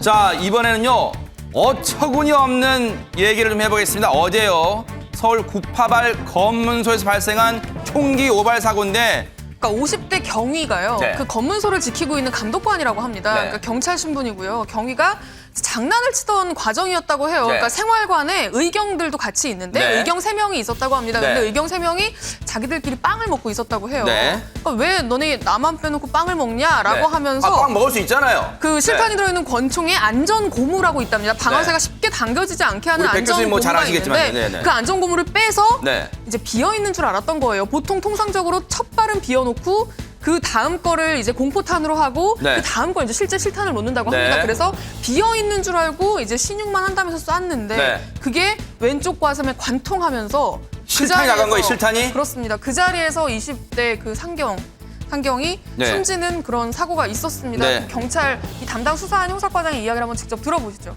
자, 이번에는요. 어처구니 없는 얘기를 좀 해보겠습니다. 어제요. 서울 구파발 검문소에서 발생한 총기 오발 사고인데 그러니까 50대 경위가요. 네. 그 검문소를 지키고 있는 감독관이라고 합니다. 네. 그러니까 경찰 신분이고요. 경위가 장난을 치던 과정이었다고 해요. 네. 그러니까 생활관에 의경들도 같이 있는데 네. 의경 3명이 있었다고 합니다. 네. 근데 의경 3명이 자기들끼리 빵을 먹고 있었다고 해요. 네. 그러니까 왜 너네 나만 빼놓고 빵을 먹냐라고 네. 하면서 빵 먹을 수 있잖아요. 그 실탄이 네. 들어있는 권총에 안전 고무라고 있답니다. 방아쇠가 네. 쉽게 당겨지지 않게 하는 우리 백 안전 교수님 뭐 잘 고무가 아시겠지만, 있는데 네, 네. 그 안전 고무를 빼서 네. 이제 비어 있는 줄 알았던 거예요. 보통 통상적으로 첫 발은 비워놓고 그 다음 거를 이제 공포탄으로 하고 네. 그 다음 걸 이제 실제 실탄을 놓는다고 네. 합니다. 그래서 비어 있는 줄 알고 이제 신용만 한다면서 쐈는데 네. 그게 왼쪽 가슴에 관통하면서 실탄이 나간 거예요, 실탄이? 그렇습니다. 그 자리에서 20대 그 상경이 네. 숨지는 그런 사고가 있었습니다. 네. 경찰 이 담당 수사한 형사과장의 이야기를 한번 직접 들어보시죠.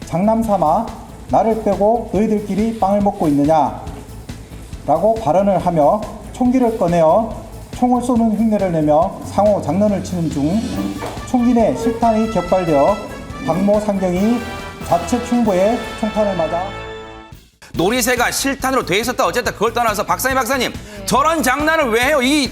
장남 삼아 나를 빼고 너희들끼리 빵을 먹고 있느냐 라고 발언을 하며 총기를 꺼내어 총을 쏘는 흉내를 내며 상호 장난을 치는 중 총기 내 실탄이 격발되어 박모 상경이 좌측 흉부에 총탄을 맞아 놀이새가 실탄으로 돼 있었다 어쨌다 그걸 떠나서 박사님 저런 장난을 왜 해요? 이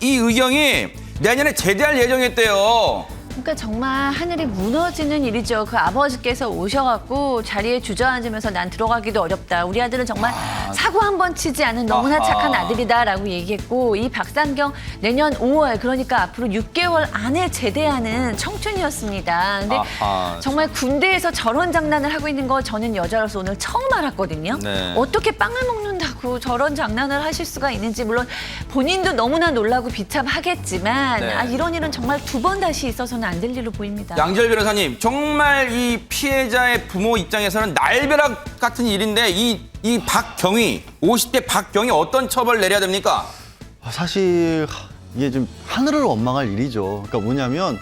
의경이 내년에 제대할 예정이었대요. 그러니까 정말 하늘이 무너지는 일이죠. 그 아버지께서 오셔갖고 자리에 주저앉으면서 난 들어가기도 어렵다. 우리 아들은 정말 사고 한 번 치지 않은 너무나 아하. 착한 아들이다라고 얘기했고 이 박상경 내년 5월 그러니까 앞으로 6개월 안에 제대하는 청춘이었습니다. 근데 아하. 정말 군대에서 저런 장난을 하고 있는 거 저는 여자로서 오늘 처음 알았거든요. 네. 어떻게 빵을 먹는다고 저런 장난을 하실 수가 있는지 물론 본인도 너무나 놀라고 비참하겠지만 네. 이런 일은 정말 두 번 다시 있어서는 안 될 일로 보입니다. 양지열 변호사님 정말 이 피해자의 부모 입장에서는 날벼락 같은 일인데 이 박경희 50대 박경희 어떤 처벌을 내려야 됩니까? 사실 이게 좀 하늘을 원망할 일이죠. 그러니까 뭐냐면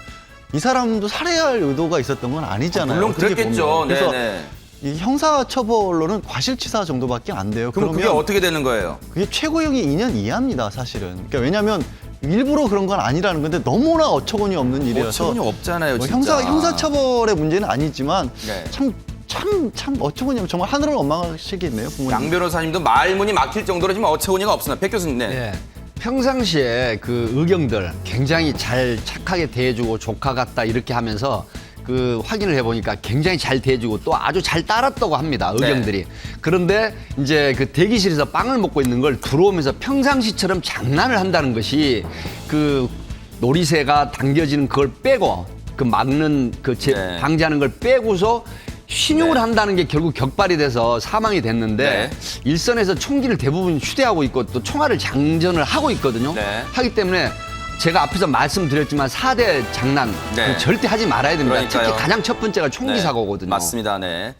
이 사람도 살해할 의도가 있었던 건 아니잖아요. 물론 어떻게 그랬겠죠. 보면. 그래서 네네. 이 형사처벌로는 과실치사 정도밖에 안 돼요. 그럼 그게 어떻게 되는 거예요? 그게 최고형이 2년 이하입니다, 사실은. 그러니까 왜냐하면 일부러 그런 건 아니라는 건데 너무나 어처구니 없는 일이어서 어처구니 없잖아요, 뭐 진짜. 형사처벌의 문제는 아니지만 네. 참 어처구니 없 정말 하늘을 원망하시겠네요, 부모님. 양 변호사님도 말문이 막힐 정도로 지금 어처구니가 없습니다. 백 교수님. 네. 네. 평상시에 그 의경들 굉장히 잘 착하게 대해주고 조카 같다 이렇게 하면서 그 확인을 해보니까 굉장히 잘 대해주고 또 아주 잘 따랐다고 합니다. 의경들이. 그런데 이제 그 대기실에서 빵을 먹고 있는 걸 들어오면서 평상시처럼 장난을 한다는 것이 그 놀이새가 당겨지는 그걸 빼고 그 막는 그 네. 방지하는 걸 빼고서 신용을 네. 한다는 게 결국 격발이 돼서 사망이 됐는데 네. 일선에서 총기를 대부분 휴대하고 있고 또 총알을 장전을 하고 있거든요. 네. 하기 때문에 제가 앞에서 말씀드렸지만 4대 장난 네. 절대 하지 말아야 됩니다. 그러니까요. 특히 가장 첫 번째가 총기 네. 사고거든요. 맞습니다. 네.